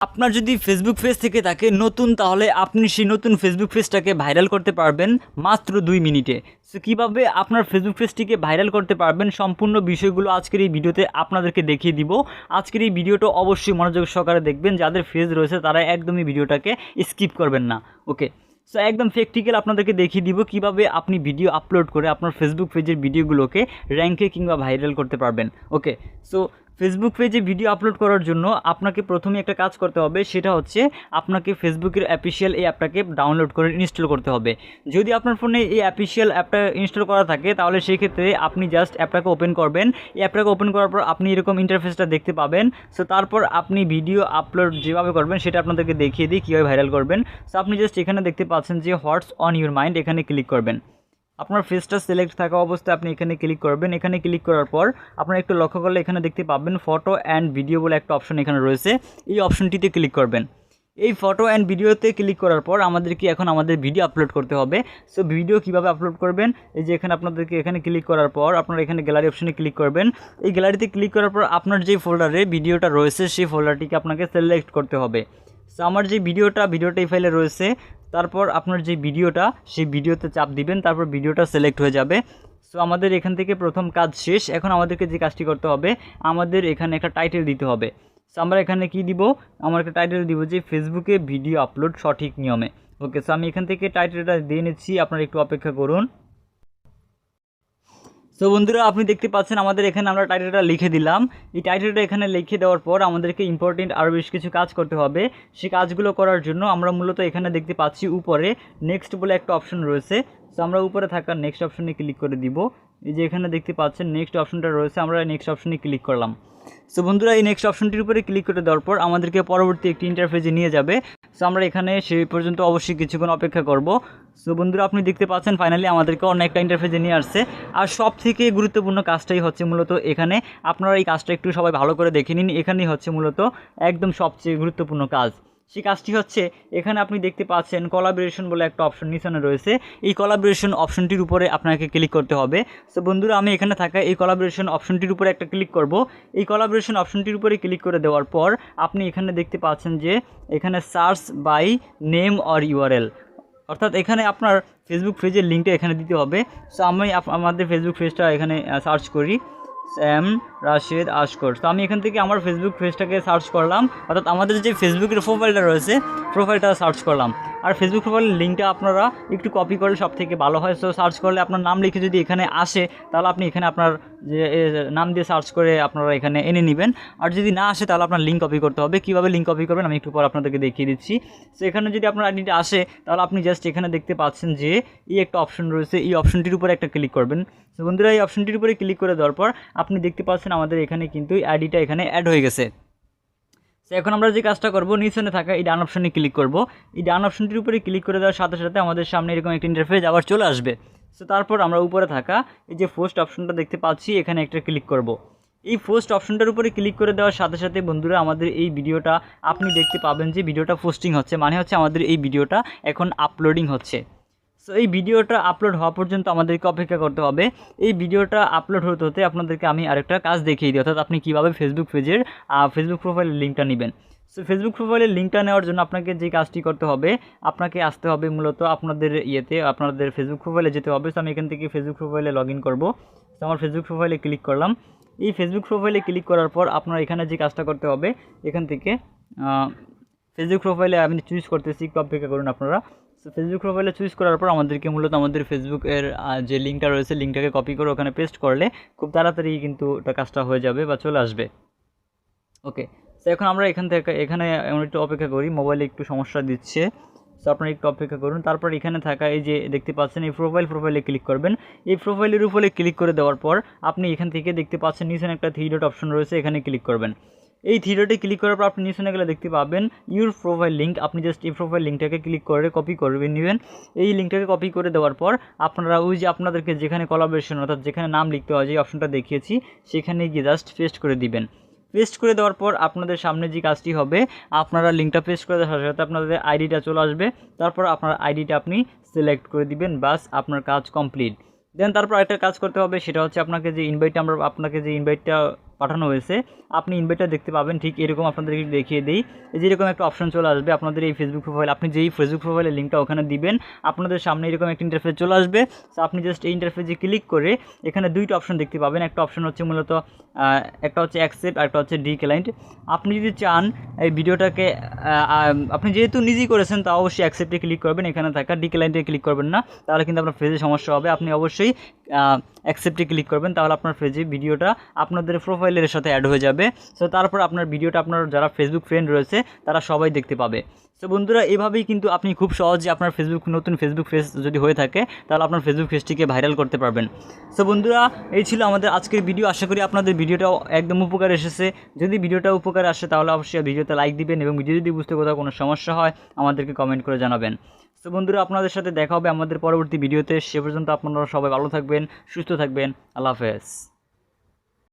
আপনার যদি Facebook page থেকে থাকে নতুন, তাহলে আপনি সেই নতুন ফেসবুক পেজটাকে ভাইরাল করতে পারবেন মাত্র 2 মিনিটে। সো কীভাবে আপনার ফেসবুক পেজটিকে ভাইরাল করতে পারবেন, সম্পূর্ণ বিষয়গুলো আজকের এই ভিডিওতে আপনাদেরকে দেখিয়ে দিব। আজকের এই ভিডিওটা অবশ্যই মনোযোগ সহকারে দেখবেন, যাদের পেজ রয়েছে তারা একদমই ভিডিওটাকে স্কিপ করবেন না। ওকে, সো একদম প্র্যাকটিক্যাল আপনাদেরকে দেখিয়ে দিব কিভাবে আপনি ভিডিও আপলোড করে আপনার ফেসবুক পেজের ভিডিওগুলোকে র্যাঙ্কে কিংবা ভাইরাল করতে পারবেন। ওকে, সো ফেসবুক পেজে ভিডিও আপলোড করার জন্য আপনাকে প্রথমে একটা কাজ করতে হবে, সেটা হচ্ছে আপনাকে ফেসবুকের অফিশিয়াল এই অ্যাপটাকে ডাউনলোড করে ইনস্টল করতে হবে। যদি আপনার ফোনে এই অফিশিয়াল অ্যাপটা ইনস্টল করা থাকে তাহলে সেই ক্ষেত্রে আপনি জাস্ট অ্যাপটাকে ওপেন করবেন। এই অ্যাপটাকে ওপেন করার পর আপনি এরকম ইন্টারফেসটা দেখতে পাবেন। সো তারপর আপনি ভিডিও আপলোড যেভাবে করবেন সেটা আপনাদেরকে দেখিয়ে দিই কীভাবে ভাইরাল করবেন। সো আপনি জাস্ট এখানে দেখতে পাচ্ছেন যে হোয়াটস অন ইউর মাইন্ড, এখানে ক্লিক করবেন। আপনার ফেসটা সিলেক্ট থাকা অবস্থায় আপনি এখানে ক্লিক করবেন। এখানে ক্লিক করার পর আপনারা একটু লক্ষ্য করলে এখানে দেখতে পাবেন ফটো অ্যান্ড ভিডিও বলে একটা অপশন এখানে রয়েছে, এই অপশনটিতে ক্লিক করবেন। এই ফটো অ্যান্ড ভিডিওতে ক্লিক করার পর আমাদেরকে এখন আমাদের ভিডিও আপলোড করতে হবে। সো ভিডিও কিভাবে আপলোড করবেন, এই যে এখানে আপনাদেরকে এখানে ক্লিক করার পর আপনারা এখানে গ্যালারি অপশনে ক্লিক করবেন। এই গ্যালারিতে ক্লিক করার পর আপনার যে ফোল্ডারে ভিডিওটা রয়েছে সেই ফোল্ডারটিকে আপনাকে সিলেক্ট করতে হবে। সো আমার যে ভিডিওটা এই ফাইলে রয়েছে, তারপর আপনার যে ভিডিওটা সেই ভিডিওতে চাপ দিবেন, তারপর ভিডিওটা সিলেক্ট হয়ে যাবে। সো আমাদের এখান থেকে প্রথম কাজ শেষ। এখন আমাদেরকে যে কাজটি করতে হবে, আমাদের এখানে একটা টাইটেল দিতে হবে। সো আমরা এখানে কি দিব, আমরা একটা টাইটেল দিব যে ফেসবুকে ভিডিও আপলোড সঠিক নিয়মে। ওকে, সো আমি এখান থেকে টাইটেলটা দিয়ে নিচ্ছি, আপনারা একটু অপেক্ষা করুন। সো বন্ধুরা, আপনি দেখতে পাচ্ছেন আমাদের এখানে আমরা টাইটেলটা লিখে দিলাম। এই টাইটেলটা এখানে লিখে দেওয়ার পর আমাদেরকে ইম্পর্টেন্ট আরও বেশ কিছু কাজ করতে হবে। সেই কাজগুলো করার জন্য আমরা মূলত এখানে দেখতে পাচ্ছি উপরে নেক্সট বলে একটা অপশন রয়েছে। সো আমরা উপরে থাকা নেক্সট অপশনে ক্লিক করে দিব। এই যে এখানে দেখতে পাচ্ছেন নেক্সট অপশনটা রয়েছে, আমরা নেক্সট অপশনে ক্লিক করলাম। সো বন্ধুরা, এই নেক্সট অপশনটির উপরে ক্লিক করে দেওয়ার পর আমাদেরকে পরবর্তী একটি ইন্টারফেসে নিয়ে যাবে। সো আমরা এখানে সেই পর্যন্ত অবশ্যই কিছুক্ষণ অপেক্ষা করব। সো বন্ধুরা, আপনি দেখতে পাচ্ছেন ফাইনালি আমাদেরকে অন্য একটা ইন্টারফেসে নিয়ে আসছে। আর সব থেকে গুরুত্বপূর্ণ কাজটাই হচ্ছে মূলত এখানে, আপনারা এই কাজটা একটু সবাই ভালো করে দেখে নিন। এখানেই হচ্ছে মূলত একদম সবচেয়ে গুরুত্বপূর্ণ কাজ। সেই কাজটি হচ্ছে এখানে আপনি দেখতে পাচ্ছেন কোলাবোরেশন বলে একটা অপশন নিচনে রয়েছে। এই কোলাবোরেশন অপশনটির উপরে আপনাকে ক্লিক করতে হবে। সো বন্ধুরা, আমি এখানে থাকা এই কোলাবোরেশন অপশনটির উপরে একটা ক্লিক করব। এই কোলাবোরেশন অপশনটির উপরে ক্লিক করে দেওয়ার পর আপনি এখানে দেখতে পাচ্ছেন যে এখানে search by name or URL, অর্থাৎ এখানে আপনার ফেসবুক পেজের লিঙ্কটা এখানে দিতে হবে। সো আমি আমাদের ফেসবুক পেজটা এখানে সার্চ করি, স্যাম রাশেদ আশকর। তো আমি এখান থেকে আমার ফেসবুক পেজটাকে সার্চ করলাম, অর্থাৎ আমাদের যে ফেসবুকের প্রোফাইলটা রয়েছে প্রোফাইলটা সার্চ করলাম। আর ফেসবুক প্রোফাইলের লিঙ্কটা আপনারা একটু কপি করলে সব থেকে ভালো হয়। সো সার্চ করলে আপনার নাম লিখে যদি এখানে আসে তাহলে আপনি এখানে আপনার যে নাম দিয়ে সার্চ করে আপনারা এখানে এনে নেবেন। আর যদি না আসে তাহলে আপনার লিঙ্ক কপি করতে হবে। কীভাবে লিঙ্ক কপি করবেন আমি একটু পর আপনাদেরকে দেখিয়ে দিচ্ছি। সো এখানে যদি আপনার আইডিটা আসে তাহলে আপনি জাস্ট এখানে দেখতে পাচ্ছেন যে এই একটা অপশন রয়েছে, এই অপশনটির উপরে একটা ক্লিক করবেন। সো বন্ধুরা, এই অপশনটির উপরে ক্লিক করে দেওয়ার পর আপনি দেখতে পাচ্ছেন আমাদের এখানে কিন্তু আইডিটা এখানে অ্যাড হয়ে গেছে। সো এখন আমরা যে কাজটা করব, নিচনে থাকা এই ডান অপশনে ক্লিক করব। এই ডান অপশনটির উপরে ক্লিক করে দেওয়ার সাথে সাথে আমাদের সামনে এরকম একটা ইন্টারফেস আবার চলে আসবে। সো তারপর আমরা উপরে থাকা এই যে পোস্ট অপশনটা দেখতে পাচ্ছি, এখানে একটা ক্লিক করব। এই পোস্ট অপশনটার উপরে ক্লিক করে দেওয়ার সাথে সাথে বন্ধুরা আমাদের এই ভিডিওটা আপনি দেখতে পাবেন যে ভিডিওটা পোস্টিং হচ্ছে, মানে হচ্ছে আমাদের এই ভিডিওটা এখন আপলোডিং হচ্ছে। সো এই ভিডিওটা আপলোড হওয়া পর্যন্ত আমাদেরকে অপেক্ষা করতে হবে। এই ভিডিওটা আপলোড হতে হতে আপনাদেরকে আমি আরেকটা কাজ দেখিয়ে দিই, অর্থাৎ আপনি কীভাবে ফেসবুক পেজের ফেসবুক প্রোফাইলের লিঙ্কটা নেবেন। সো ফেসবুক প্রোফাইলের লিঙ্কটা নেওয়ার জন্য আপনাকে যে কাজটি করতে হবে, আপনাকে আসতে হবে মূলত আপনাদের আপনাদের ফেসবুক প্রোফাইলে যেতে হবে। সো আমি এখান থেকে ফেসবুক প্রোফাইলে লগ ইন করবো। সো আমার ফেসবুক প্রোফাইলে ক্লিক করলাম। এই ফেসবুক প্রোফাইলে ক্লিক করার পর আপনার এখানে যে কাজটা করতে হবে, এখান থেকে ফেসবুক প্রোফাইলে আমি চুজ করতেছি, একটু অপেক্ষা করুন আপনারা। সো ফেসবুক প্রোফাইলে চুজ করার পর আমাদেরকে মূলত আমাদের ফেসবুকের যে লিঙ্কটা রয়েছে লিঙ্কটাকে কপি করে ওখানে পেস্ট করলে খুব তাড়াতাড়ি কিন্তু ওটা কাজটা হয়ে যাবে বা চলে আসবে। ওকে, সো এখন আমরা এখানে এমন একটু অপেক্ষা করি, মোবাইলে একটু সমস্যা দিচ্ছে। সো আপনারা একটু অপেক্ষা করুন। তারপর এখানে থাকা এই যে দেখতে পাচ্ছেন এই প্রোফাইলে ক্লিক করবেন। এই প্রোফাইলের উপরে ক্লিক করে দেওয়ার পর আপনি এখান থেকে দেখতে পাচ্ছেন নিচে একটা 3 ডট অপশন রয়েছে, এখানে ক্লিক করবেন। এই 3 ডটে ক্লিক করার পর আপনি নিচে গেলে দেখতে পাবেন ইউর প্রোফাইল লিঙ্ক। আপনি জাস্ট এই প্রোফাইল লিঙ্কটাকে ক্লিক করে কপি করে নেবেন। এই লিঙ্কটাকে কপি করে দেওয়ার পর আপনারা ওই যে আপনাদেরকে যেখানে কোলাবোরেশন অর্থাৎ যেখানে নাম লিখতে হয় যে অপশনটা দেখিয়েছি সেখানে গিয়ে জাস্ট পেস্ট করে দিবেন। পেস্ট করে দেওয়ার পর আপনাদের সামনে যে কাজটি হবে, আপনারা লিঙ্কটা পেস্ট করে দেওয়ার সাথে সাথে আপনাদের আইডিটা চলে আসবে। তারপর আপনার আইডিটা আপনি সিলেক্ট করে দিবেন, বাস আপনার কাজ কমপ্লিট। দেন তারপর একটা কাজ করতে হবে, সেটা হচ্ছে আপনাকে যে ইনভাইটটা পাঠানো হয়েছে। আপনি ইনভাইটটা দেখতে পাবেন, ঠিক এরকম আপনাদেরকে দেখিয়ে দিই। এই যে এরকম একটা অপশন চলে আসবে আপনাদের এই ফেসবুক প্রোফাইল, আপনি যেই ফেসবুক প্রোফাইলের লিঙ্কটা ওখানে দিবেন আপনাদের সামনে এরকম একটা ইন্টারফেস চলে আসবে। সো আপনি জাস্ট এই ইন্টারফেসে ক্লিক করে এখানে দুইটা অপশন দেখতে পাবেন। একটা অপশন হচ্ছে মূলত একটা হচ্ছে অ্যাকসেপ্ট আর একটা হচ্ছে ডিক্লাইন্ড। আপনি যদি চান এই ভিডিওটাকে আপনি যেহেতু নিজেই করেছেন তা অবশ্যই অ্যাকসেপ্টে ক্লিক করবেন, এখানে থাকা ডিক্লাইন্টে ক্লিক করবেন না, তাহলে কিন্তু আপনার ফেজে সমস্যা হবে। আপনি অবশ্যই অ্যাকসেপ্টে ক্লিক করবেন, তাহলে আপনার ফেজে ভিডিওটা আপনাদের প্রোফাইলের সাথে অ্যাড হয়ে যাবে। সো তারপর আপনার ভিডিওটা আপনার যারা ফেসবুক ফ্রেন্ড রয়েছে তারা সবাই দেখতে পাবে। সো বন্ধুরা, এভাবেই কিন্তু আপনি খুব সহজে আপনার নতুন ফেসবুক পেজ যদি হয়ে থাকে তাহলে আপনার ফেসবুক পেজটিকে ভাইরাল করতে পারবেন। সো বন্ধুরা, এই ছিল আমাদের আজকের ভিডিও। আশা করি আপনাদের ভিডিওটাও একদম উপকার এসেছে। যদি ভিডিওটা উপকার আসে তাহলে অবশ্যই ভিডিওতে লাইক দিবেন এবং ভিডিও যদি বুঝতে কোথাও কোনো সমস্যা হয় আমাদেরকে কমেন্ট করে জানাবেন। সো বন্ধুরা, আপনাদের সাথে দেখা হবে আমাদের পরবর্তী ভিডিওতে। সে পর্যন্ত আপনারা সবাই ভালো থাকবেন, সুস্থ থাকবেন। আল্লাহ হাফেজ।